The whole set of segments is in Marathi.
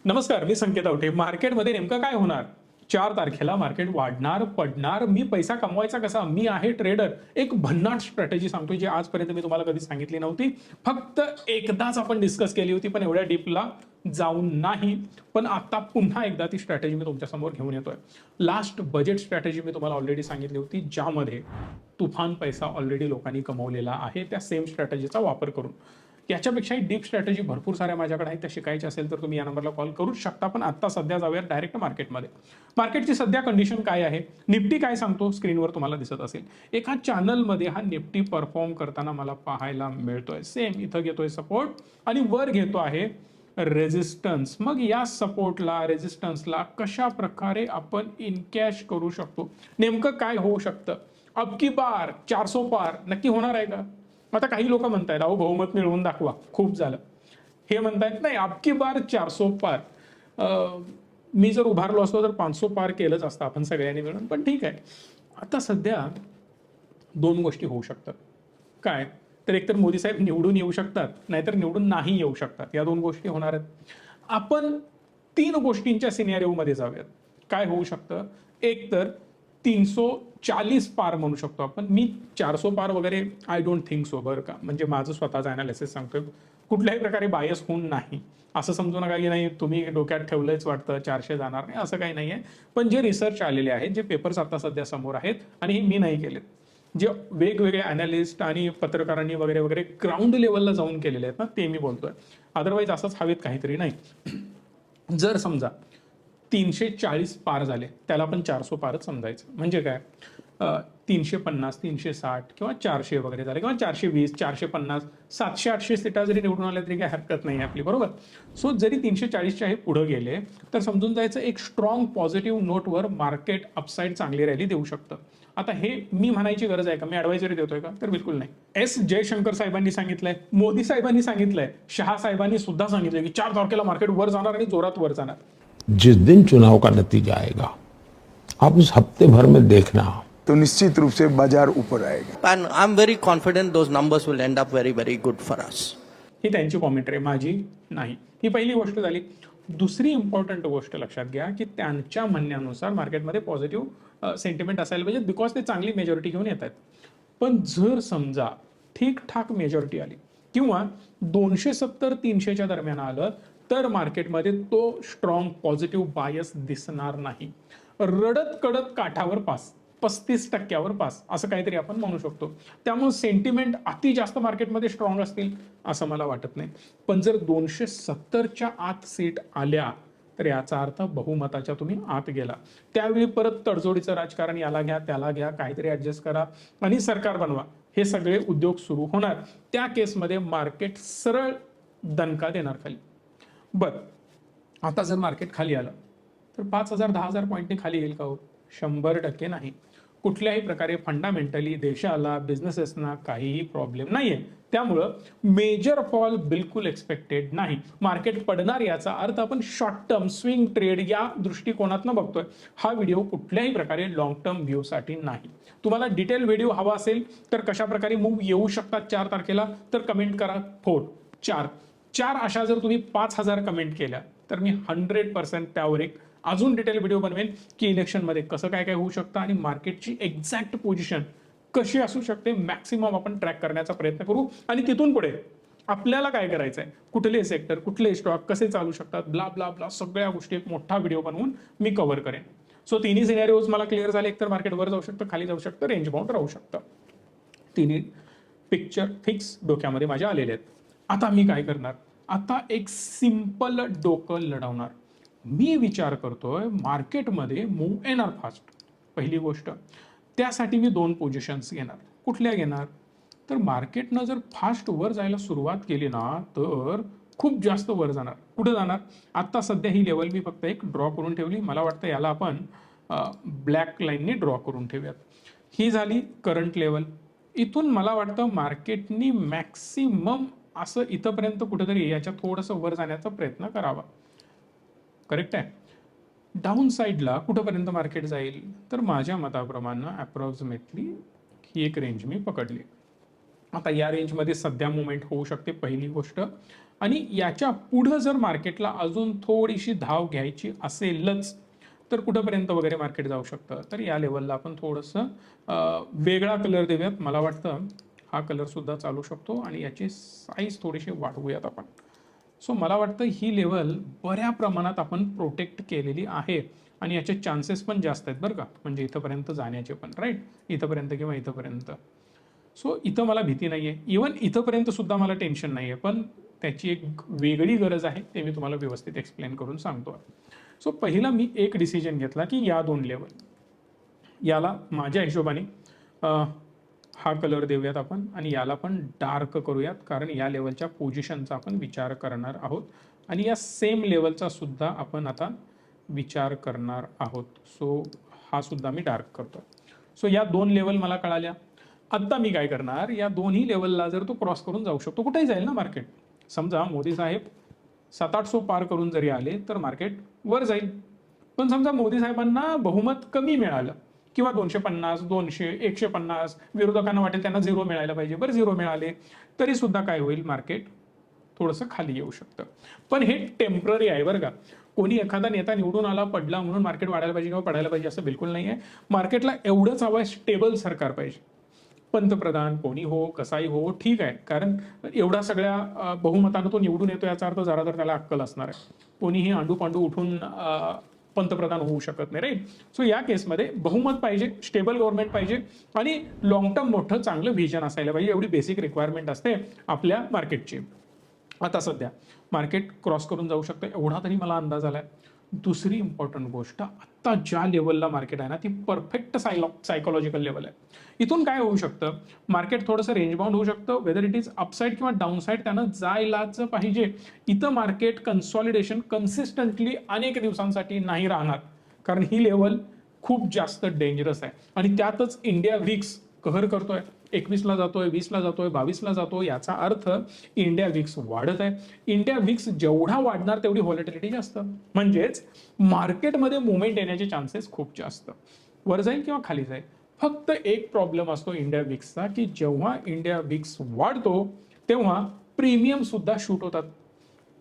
नमस्कार, मी संकेत आवटे. मार्केटमध्ये नेमकं काय होणार? 4 तारखेला मार्केट वाढणार, पडणार. मी पैसा कमवायचा कसा? मी आहे ट्रेडर. एक भन्नाट स्ट्रॅटेजी सांगतोय, जी आजपर्यंत मी तुम्हाला कधी सांगितली नव्हती. फक्त एकदाच आपण डिस्कस केली होती, पण एवढ्या डीपला जाऊन नाही. पण आता पुन्हा एकदा ती स्ट्रॅटेजी मी तुमच्यासमोर घेऊन येतोय. लास्ट बजेट स्ट्रॅटेजी मी तुम्हाला ऑलरेडी सांगितली होती, ज्यामध्ये तुफान पैसा ऑलरेडी लोकांनी कमवलेला आहे, त्या सेम स्ट्रॅटेजीचा वापर करून. याच्यापेक्षाही डीप स्ट्रॅटेजी भरपूर साऱ्या माझ्याकडे आहेत. त्या शिकायच्या असेल तर तुम्ही या नंबरला कॉल करूच शकता. पण आता सध्या जाऊया डायरेक्ट मार्केटमध्ये. मार्केटची सध्या कंडिशन काय आहे? निफ्टी काय सांगतो स्क्रीनवर तुम्हाला दिसत असेल. एका चॅनलमध्ये हा निफ्टी परफॉर्म करताना मला पाहायला मिळतोय. सेम इथं घेतोय सपोर्ट आणि वर घेतो आहे रेजिस्टन्स. मग या सपोर्टला रेजिस्टन्सला कशा प्रकारे आपण इनकॅश करू शकतो? नेमकं काय होऊ शकतं? अब की बार 400 पार नक्की होणार आहे का? आता काही लोक म्हणतायत अहो बहुमत मिळवून दाखवा, खूप झालं. हे म्हणतायत नाही, अब की बार 400 पार. मी जर उभारलो असतो तर 500 पार केलंच असतं आपण सगळ्यांनी मिळून. पण ठीक आहे. आता सध्या दोन गोष्टी होऊ शकतात. काय? तर एकतर मोदी साहेब निवडून येऊ शकतात, नाहीतर निवडून नाही येऊ शकतात. या दोन गोष्टी होणार आहेत. आपण 3 गोष्टींच्या सिनेरिओमध्ये जाऊयात. काय होऊ शकतं? एक तर 340 पार म्हणू शकतो आपण. मी 400 पार वगैरे आय डोंट थिंक सो, बरं का. म्हणजे माझं स्वतःचं अनालिसिस सांगतोय, कुठल्याही प्रकारे बायस होऊन नाही. असं समजू नका की नाही तुम्ही डोक्यात ठेवलंच वाटतं 400 जाणार नाही, असं काही नाही आहे. पण जे रिसर्च आलेले आहेत, जे पेपर्स आता सध्या समोर आहेत, आणि हे मी नाही केलेत, जे वेगवेगळे अनालिस्ट आणि पत्रकारांनी वगैरे वगैरे ग्राउंड लेवलला जाऊन केलेले आहेत ना, ते मी बोलतोय. अदरवाईज असंच हवेत काहीतरी नाही. जर समजा 340 पार झाले, त्याला पण 400 पारच समजायचं. म्हणजे काय? 350, 360 किंवा 400 वगैरे झाले, किंवा 420, 450, 700-800 सीटा जरी निवडून आल्या तरी काही हरकत नाही आपली, बरोबर. सो जरी 340च्या हे पुढे गेले तर समजून जायचं एक स्ट्रॉंग पॉझिटिव्ह नोटवर मार्केट अपसाईड चांगली रॅली देऊ शकतं. आता हे मी म्हणायची गरज आहे का? मी ॲडवायझरी देतोय का? तर बिलकुल नाही. एस जयशंकर साहेबांनी सांगितलंय, मोदी साहेबांनी सांगितलंय, शहा साहेबांनी सुद्धा सांगितलंय की 4 तारखेला मार्केट वर जाणार आणि जोरात वर जाणार. जिस दिन चुनाव का नतीजा आएगा, आप उस हफ्ते भर में देखना, तो निश्चित रूप से बाजार ऊपर आएगा. And I'm very confident those numbers will end up very, very good for us. ही त्यांची कॉमेंट्री, माझी नाही. ही पहिली गोष्ट झाली. दुसरी इम्पॉर्टंट गोष्ट लक्षात घ्या की त्यांच्या म्हणण्यानुसार मार्केटमध्ये पॉझिटिव्ह सेंटिमेंट असायला पाहिजे, बिकॉज ते चांगली मेजॉरिटी घेऊन येत आहेत. पण जर समजा ठीकठाक मेजॉरिटी आली किंवा 270-300च्या दरम्यान आलं तर मार्केटमध्ये तो स्ट्रॉंग पॉझिटिव्ह बायस दिसणार नाही. रडत कडत काठावर पास, 35% पास, असं काहीतरी आपण म्हणू शकतो. त्यामुळे सेंटिमेंट अति जास्त मार्केटमध्ये स्ट्रॉंग असतील असं मला वाटत नाही. पण जर 270च्या आत सीट आल्या तर याचा अर्थ बहुमताच्या तुम्ही आत गेला. त्यावेळी परत तडजोडीचं राजकारण, याला घ्या त्याला घ्या, काहीतरी ऍडजस्ट करा आणि सरकार बनवा, हे सगळे उद्योग सुरू होणार. त्या केसमध्ये मार्केट सरळ दणका देणार खाली. बरं, आता जर मार्केट खाली आलं तर 5,000-10,000 पॉईंटने खाली येईल का हो? 100% नाही. कुठल्याही प्रकारे फंडामेंटली देशाला, बिझनेसेसना काहीही प्रॉब्लेम नाहीये. त्यामुळं मेजर फॉल बिलकुल एक्सपेक्टेड नाही. मार्केट पडणार याचा अर्थ आपण शॉर्ट टर्म स्विंग ट्रेड या दृष्टिकोनातनं बघतोय. हा व्हिडिओ कुठल्याही प्रकारे लॉंग टर्म व्ह्यूसाठी नाही. तुम्हाला डिटेल व्हिडिओ हवा असेल तर कशा प्रकारे मूव्ह येऊ शकतात 4 तारखेला, तर कमेंट करा 4 अशा जर तुम्ही 5,000 कमेंट केल्या तर मी 100% त्यावर एक अजून डिटेल व्हिडिओ बनवेन की इलेक्शनमध्ये कसं काय काय होऊ शकतं आणि मार्केटची एक्झॅक्ट पोझिशन कशी असू शकते, मॅक्सिमम आपण ट्रॅक करण्याचा प्रयत्न करू. आणि तिथून पुढे आपल्याला काय करायचं आहे, कुठले सेक्टर, कुठले स्टॉक कसे चालू शकतात, ब्ला ब्ला ब्ला, सगळ्या गोष्टी एक मोठा व्हिडिओ बनवून मी कव्हर करेन. सो तिन्ही सिनेरिओज मला क्लिअर झाले. एकतर मार्केट वर जाऊ शकतं, खाली जाऊ शकतं, रेंज बाउंड राहू शकतं. तिन्ही पिक्चर फिक्स डोक्यामध्ये माझ्या आलेले आहेत. आता मी काय करणार? आता एक सिंपल डोकं लढवणार. मी विचार करतोय मार्केटमध्ये मूव्ह येणार फास्ट, पहिली गोष्ट. त्यासाठी मी 2 पोझिशन्स घेणार. कुठल्या घेणार? तर मार्केटनं जर फास्ट वर जायला सुरुवात केली ना तर खूप जास्त वर जाणार. कुठं जाणार? आता सध्या ही लेवल मी फक्त एक ड्रॉ करून ठेवली. मला वाटतं याला आपण ब्लॅक लाईनने ड्रॉ करून ठेवूयात. ही झाली करंट लेवल. इथून मला वाटतं मार्केटनी मॅक्सिमम असं इथंपर्यंत कुठेतरी याच्या थोडंसं वर जाण्याचा प्रयत्न करावा. करेक्ट आहे. डाऊन साईडला कुठंपर्यंत मार्केट जाईल? तर माझ्या मताप्रमाणे अप्रॉक्सिमेटली ही एक रेंज मी पकडली. आता या रेंजमध्ये सध्या मुवमेंट होऊ शकते पहिली गोष्ट, आणि याच्या पुढं जर मार्केटला अजून थोडीशी धाव घ्यायची असेलच तर कुठंपर्यंत वगैरे मार्केट जाऊ शकतं, तर या लेवलला आपण थोडंसं वेगळा कलर देऊयात. मला वाटतं हा कलर सुद्धा चालू शकतो आणि याची साईज थोडीशी वाढवूयात आपण. सो मला वाटतं ही लेवल बऱ्या प्रमाणात आपण प्रोटेक्ट केलेली आहे आणि याचे चान्सेस पण जास्त आहेत बरं का, म्हणजे इथंपर्यंत जाण्याचे पण, राईट, इथंपर्यंत किंवा इथंपर्यंत. सो इथं मला भीती नाही आहे, इवन इथंपर्यंत सुद्धा मला टेन्शन नाही आहे, पण त्याची एक वेगळी गरज आहे, ते मी तुम्हाला व्यवस्थित एक्सप्लेन करून सांगतो. सो पहिला मी एक डिसिजन घेतला की या दोन लेवल, याला माझ्या हिशोबाने हा कलर देऊयात आपण आणि याला पण डार्क करूयात, कारण या लेवलच्या पोझिशनचा आपण विचार करणार आहोत आणि या सेम लेवलचा सुद्धा आपण आता विचार करणार आहोत. सो हा सुद्धा मी डार्क करतो. सो या दोन लेवल मला कळाल्या. आता मी काय करणार, या दोन्ही लेवलला जर तो क्रॉस करून जाऊ शकतो, कुठेही जाईल ना मार्केट. समजा मोदी साहेब 700-800 पार करून जरी आले तर मार्केट वर जाईल. पण समजा मोदी साहेबांना बहुमत कमी मिळालं किंवा 250, 200, 150, विरोधकांना वाटेल त्यांना 0 मिळायला पाहिजे, बरं 0 मिळाले तरी सुद्धा काय होईल, मार्केट थोडंसं खाली येऊ शकतं. पण हे टेम्पररी आहे बरं का. कोणी एखादा नेता निवडून आला, पडला म्हणून मार्केट वाढायला पाहिजे किंवा पडायला पाहिजे असं बिलकुल नाही आहे. मार्केटला एवढंच हवं आहे, स्टेबल सरकार पाहिजे. पंतप्रधान कोणी हो, कसाही हो, ठीक आहे, कारण एवढा सगळ्या बहुमतानं तो निवडून येतो याचा अर्थ जरा तर त्याला अक्कल असणार आहे. कोणीही आंडू पांडू उठून पंतप्रधान होऊ शकत नाही, राईट. सो या केसमध्ये बहुमत पाहिजे, स्टेबल गव्हर्नमेंट पाहिजे आणि लॉंग टर्म मोठं चांगलं व्हिजन असायला पाहिजे. एवढी बेसिक रिक्वायरमेंट असते आपल्या मार्केटची. आता सध्या मार्केट क्रॉस करून जाऊ शकतं एवढा तरी मला अंदाज आलाय. दुसरी इम्पॉर्टंट गोष्ट, आत्ता ज्या लेवलला मार्केट आहे ना, ती परफेक्ट सायकोलॉजिकल लेवल आहे. इथून काय होऊ शकतं, मार्केट थोडंसं रेंज बाउंड होऊ शकतं, वेदर इट इज अपसाईड किंवा डाऊनसाईड, त्यानं जायलाच पाहिजे. इथं मार्केट कन्सॉलिडेशन कन्सिस्टंटली अनेक दिवसांसाठी नाही राहणार, कारण ही लेवल खूप जास्त डेंजरस आहे आणि त्यातच इंडिया विक्स कहर करतोय. 21ला जातोय, 20ला जातोय, 22ला जातोय. याचा अर्थ इंडिया विक्स वाढत आहे. इंडिया विक्स जेवढा वाढणार तेवढी व्हॉलेटिलिटी जास्त, म्हणजेच मार्केटमध्ये मुवमेंट येण्याचे चान्सेस खूप जास्त. वर जाईल किंवा खाली जाईल. फक्त एक प्रॉब्लेम असतो इंडिया विक्सचा, की जेव्हा इंडिया विक्स वाढतो तेव्हा प्रीमियम सुद्धा शूट होतात.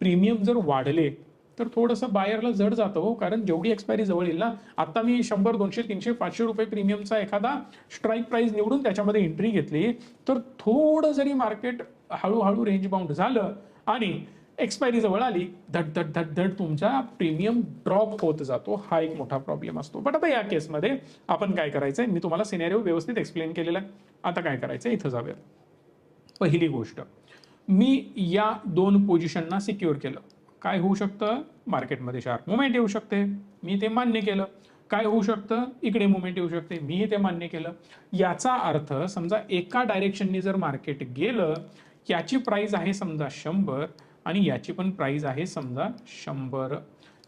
प्रीमियम जर वाढले तर थोडंसं बायरला जड जातं हो, कारण जेवढी एक्सपायरी जवळ येईल ना, आता मी 100, 200, 300, 500 रुपये प्रीमियमचा एखादा स्ट्राईक प्राइस निवडून त्याच्यामध्ये एंट्री घेतली तर थोडं जरी मार्केट हळूहळू रेंज बाउंड झालं आणि एक्सपायरी जवळ आली, धड धड धड धड तुमचा प्रीमियम ड्रॉप होत जातो. हा एक मोठा प्रॉब्लेम असतो. बट आता या केसमध्ये आपण काय करायचंय, मी तुम्हाला सिनेरिओ व्यवस्थित एक्सप्लेन केलेला आहे. आता काय करायचंय, इथं जाऊया. पहिली गोष्ट, मी या दोन पोझिशनना सिक्युअर केलं. काय होऊ शकतं, मार्केटमध्ये शार्प मुवमेंट येऊ शकते, मी ते मान्य केलं. काय होऊ शकतं, इकडे मुवमेंट येऊ शकते, मी ते मान्य केलं. याचा अर्थ समजा एका डायरेक्शननी जर मार्केट गेलं, याची प्राइस आहे समजा 100 आणि याची पण प्राइस आहे समजा 100.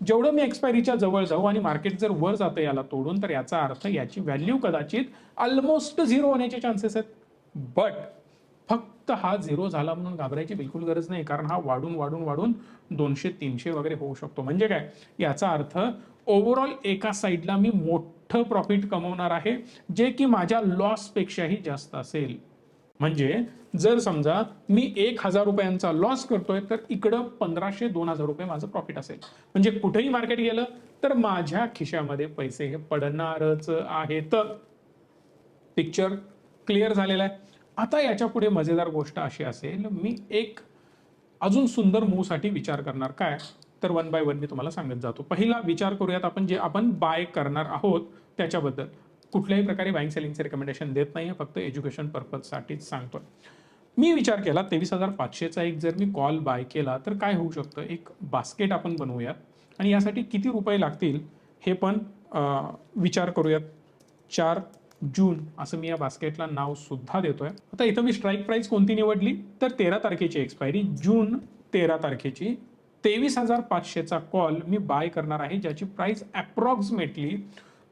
जेवढं मी एक्सपायरीच्या जवळ जाऊ आणि मार्केट जर वर जातं याला तोडून, तर याचा अर्थ याची व्हॅल्यू कदाचित ऑलमोस्ट 0 होण्याचे चान्सेस आहेत. बट फक्त हा 0 झाला म्हणून घाबरायची बिलकुल गरज नाही, कारण हा वाढून वाढून वाढून 200, 300 वगैरे होऊ शकतो. म्हणजे काय, याचा अर्थ ओव्हरऑल एका साईडला मी मोठं प्रॉफिट कमवणार आहे, जे की माझ्या लॉसपेक्षाही जास्त असेल. म्हणजे जर समजा मी 1000 रुपयांचा लॉस करतोय तर इकडं 1500-2000 रुपये माझं प्रॉफिट असेल. म्हणजे कुठेही मार्केट गेलं तर माझ्या खिशामध्ये पैसे हे पडणारच आहेत. पिक्चर क्लिअर झालेला आहे. आता याच्या पुढे मजेदार गोष्ट अशी असेल, मी एक अजून सुंदर मूव्हसाठी विचार करणार. काय तर 1 बाय 1 मी तुम्हाला सांगत जातो. पहिला विचार करूयात आपण, जे आपण बाय करणार आहोत त्याच्याबद्दल. कुठल्याही प्रकारे बाईंग सेलिंगचे रिकमेंडेशन देत नाही, फक्त एज्युकेशन पर्पजसाठीच सांगतोय. मी विचार केला 23,500चा एक जर मी कॉल बाय केला तर काय होऊ शकतं, एक बास्केट आपण बनवूयात आणि यासाठी किती रुपये लागतील हे पण विचार करूयात. 4 जून असं मी या बास्केटला नाव सुद्धा देतोय. आता इथं मी स्ट्राईक प्राइस कोणती निवडली तर 13 तारखेची एक्सपायरी, जून 13 तारखेची 23,500चा कॉल मी बाय करणार आहे, ज्याची प्राइस अप्रॉक्सिमेटली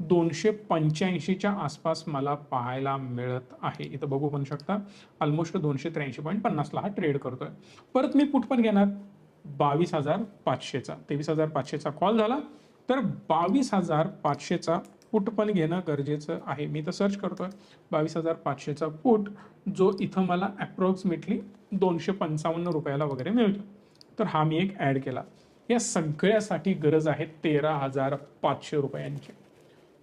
285च्या आसपास मला पाहायला मिळत आहे. इथं बघू पण शकता, ऑलमोस्ट 283.50ला हा ट्रेड करतोय. परत मी पुट पण घेणार 22,500चा. 23,500चा कॉल झाला तर 22,500चा पुट पण घेणं गरजेचं आहे. मी तर सर्च करतोय 22,500चा पुट, जो इथं मला अप्रॉक्सिमेटली 255 रुपयाला वगैरे मिळतो. तर हा मी एक ॲड केला. या सगळ्यासाठी गरज आहे 13,500 रुपयांची.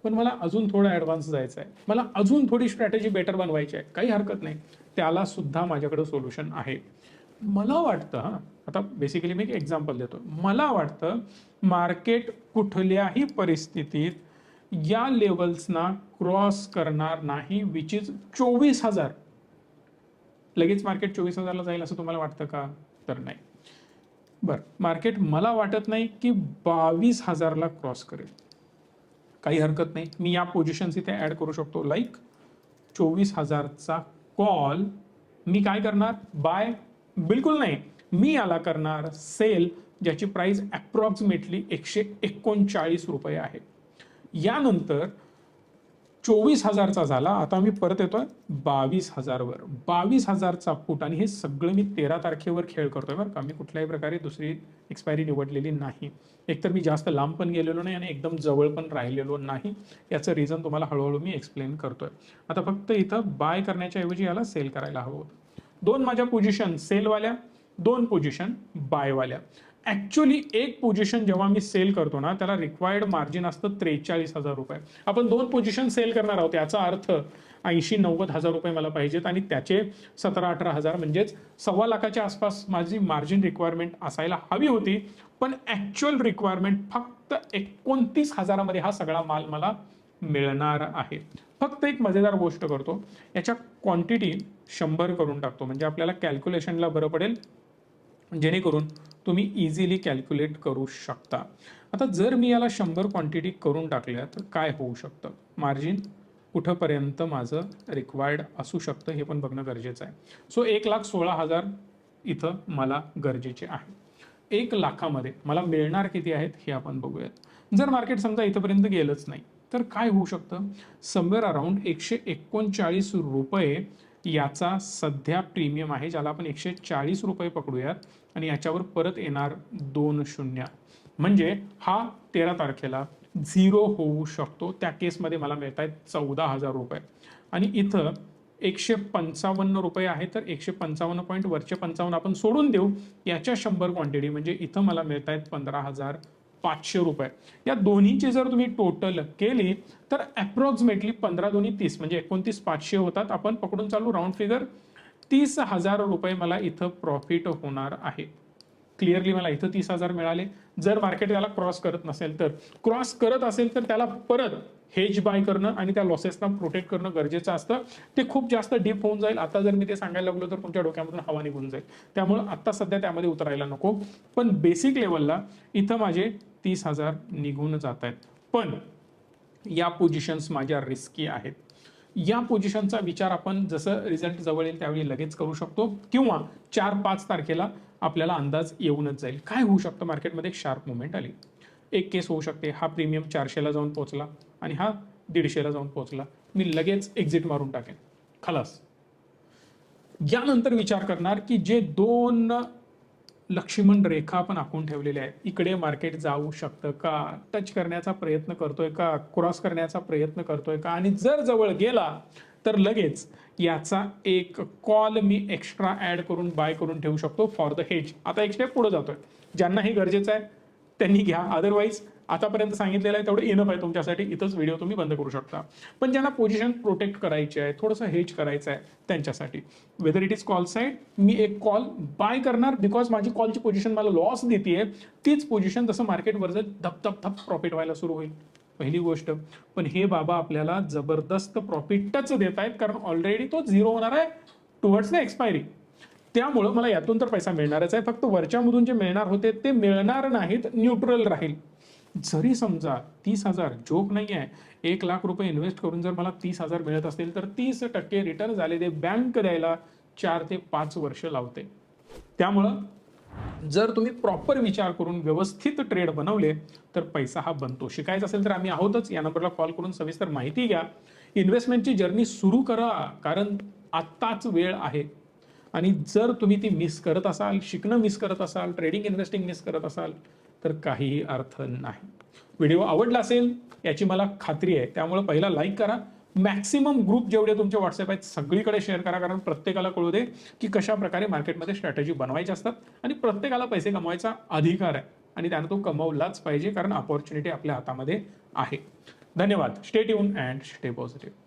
पण मला अजून थोडं ॲडव्हान्स जायचं आहे, मला अजून थोडी स्ट्रॅटेजी बेटर बनवायची आहे, काही हरकत नाही, त्याला सुद्धा माझ्याकडे सोल्युशन आहे. मला वाटतं, आता बेसिकली मी एक एक्झाम्पल देतो, मला वाटतं मार्केट कुठल्याही परिस्थितीत या लेवल्सना क्रॉस करणार नाही, विच इज 24,000. लगेच मार्केट 24,000ला जाईल असं तुम्हाला वाटतं का? तर नाही. बरं, मार्केट मला वाटत नाही की 22,000ला क्रॉस करेल. काही हरकत नाही, मी या पोझिशन्स इथे ॲड करू शकतो. लाईक 24,000चा कॉल मी काय करणार? बाय बिलकुल नाही, मी याला करणार सेल, ज्याची प्राइस अप्रॉक्सिमेटली 139 रुपये आहे. यानंतर 24,000चा झाला, आता मी परत येतोय 22,000वर. 22,000चा पुट, आणि हे सगळं मी 13 तारखेवर खेळ करतोय बरं का. मी कुठल्याही प्रकारे दुसरी एक्सपायरी निवडलेली नाही. एकतर मी जास्त लांब पण गेलेलो नाही आणि एकदम जवळ पण राहिलेलो नाही. याचं रिझन तुम्हाला हळूहळू मी एक्सप्लेन करतोय. आता फक्त इथं बाय करण्याच्या ऐवजी याला सेल करायला हवं होतं. 2 माझ्या पोझिशन सेलवाल्या, 2 पोझिशन बायवाल्या. ॲक्च्युली एक पोझिशन जेव्हा मी सेल करतो ना, त्याला रिक्वायर्ड मार्जिन असतं 43,000 रुपये. आपण 2 पोझिशन सेल करणार आहोत, याचा अर्थ 80-90 हजार रुपये मला पाहिजेत, आणि त्याचे 17-18 हजार म्हणजेच 1.25 लाखाच्या आसपास माझी मार्जिन रिक्वायरमेंट असायला हवी होती. पण ॲक्च्युअल रिक्वायरमेंट फक्त 29,000मध्ये हा सगळा माल मला मिळणार आहे. फक्त एक मजेदार गोष्ट करतो, याच्या क्वांटिटी 100 करून टाकतो, म्हणजे आपल्याला कॅल्क्युलेशनला बरं पडेल, जेणेकरून तुम्ही इझिली कॅल्क्युलेट करू शकता. आता जर मी याला 100 क्वांटिटी करून टाकल्या तर काय होऊ शकतं? मार्जिन कुठंपर्यंत माझं रिक्वायर्ड असू शकतं हे पण बघणं गरजेचं आहे. सो 1,16,000 इथं मला गरजेचे आहे. 1 लाखामध्ये मला मिळणार किती आहेत हे आपण बघूयात. जर मार्केट समजा इथंपर्यंत गेलंच नाही तर काय होऊ शकतं? समवेअर अराउंड 139 रुपये याचा सध्या प्रीमियम आहे, ज्याला आपण 140 रुपये पकडूयात, आणि याच्यावर परत येणार 2 शून्य, म्हणजे हा 13 तारखेला 0 होऊ शकतो. त्या केसमध्ये मला मिळत आहेत 14,000 रुपये, आणि इथं 155 रुपये आहे, तर 155 पॉईंट वरचे 55 आपण सोडून देऊ, याच्या 100 क्वांटिटी, म्हणजे इथं मला मिळत आहेत 15,500 रुपये. या दोन्हीची जर तुम्ही टोटल केली तर अप्रॉक्सिमेटली 15 दोन्ही 30, म्हणजे 29,500 होतात. आपण पकडून चालू राऊंड फिगर, 30,000 रुपये मला इथं प्रॉफिट होणार आहे. क्लिअरली मला इथं 30,000 मिळाले. जर मार्केट त्याला क्रॉस करत नसेल, तर क्रॉस करत असेल तर त्याला परत हेज बाय करणं आणि त्या लॉसेसना प्रोटेक्ट करणं गरजेचं असतं. ते खूप जास्त डीप होऊन जाईल. आता जर मी ते सांगायला लागलो तर तुमच्या डोक्यामधून हवा निघून जाईल. त्यामुळं आता सध्या त्यामध्ये उतरायला नको. पण बेसिक लेवलला इथं माझे 30,000 निघून जात आहेत. पण या पोझिशन्स माझ्या रिस्की आहेत. या पोझिशनचा विचार आपण जसं रिझल्ट जवळ येईल त्यावेळी लगेच करू शकतो, किंवा 4-5 तारखेला आपल्याला अंदाज येऊनच जाईल. काय होऊ शकतं? मार्केटमध्ये एक शार्प मुवमेंट आली. एक केस होऊ शकते, हा प्रीमियम 400ला जाऊन पोहोचला आणि हा 150ला जाऊन पोहोचला, मी लगेच एक्झिट मारून टाकेन, खलास. यानंतर विचार करणार की जे 2 लक्ष्मण रेखा आपण आखून ठेवलेल्या आहेत, इकडे मार्केट जाऊ शकतं का, टच करण्याचा प्रयत्न करतोय का, क्रॉस करण्याचा प्रयत्न करतोय का, आणि जर जवळ गेला तर लगेच याचा एक कॉल मी एक्स्ट्रा ॲड करून बाय करून ठेवू शकतो फॉर द हेज. आता एक स्टेप पुढे जातोय, ज्यांना हे गरजेचं आहे त्यांनी घ्या, अदरवाईज आतापर्यंत सांगितलेलं आहे तेवढं इनफ आहे तुमच्यासाठी. इथंच व्हिडिओ तुम्ही बंद करू शकता. पण ज्यांना पोझिशन प्रोटेक्ट करायची आहे, थोडंसं हेज करायचं आहे, त्यांच्यासाठी whether it is call side, मी एक कॉल बाय करणार, बिकॉज माझी कॉलची पोझिशन मला लॉस देते. तीच पोझिशन जसं मार्केटवर जर धप धप धप प्रॉफिट व्हायला सुरू होईल, पहिली गोष्ट. पण हे बाबा आपल्याला जबरदस्त प्रॉफिटच देत आहेत, कारण ऑलरेडी तो 0 होणार आहे टुवर्ड्स द एक्सपायरी. त्यामुळं मला यातून तर पैसा मिळणारच आहे, फक्त वरच्यामधून जे मिळणार होते ते मिळणार नाहीत, न्यूट्रल राहील. जरी समजा 30,000 जोक नाही आहे, 1 लाख रुपये इन्व्हेस्ट करून जर मला 30,000 मिळत असतील तर 30% रिटर्न झाले, ते बँक द्यायला 4 ते 5 वर्ष लावते. त्यामुळं जर तुम्ही प्रॉपर विचार करून व्यवस्थित ट्रेड बनवले तर पैसा हा बनतो. शिकायचं असेल तर आम्ही आहोतच, या नंबरला कॉल करून सविस्तर माहिती घ्या. इन्व्हेस्टमेंटची जर्नी सुरू करा, कारण आत्ताच वेळ आहे. आणि जर तुम्ही ती मिस करत असाल, शिकणं मिस करत असाल, ट्रेडिंग इन्व्हेस्टिंग मिस करत असाल, तर काहीही अर्थ नाही. व्हिडिओ आवडला असेल याची मला खात्री आहे, त्यामुळे पहिला लाईक करा. मॅक्सिमम ग्रुप जेवढे तुमचे व्हॉट्सअप आहेत सगळीकडे शेअर करा, कारण प्रत्येकाला कळू दे की कशा प्रकारे मार्केटमध्ये स्ट्रॅटेजी बनवायची असतात आणि प्रत्येकाला पैसे कमवायचा अधिकार आहे आणि त्यानं तो कमवलाच पाहिजे, कारण अपॉर्च्युनिटी आपल्या हातामध्ये आहे. धन्यवाद. Stay tune and stay positive.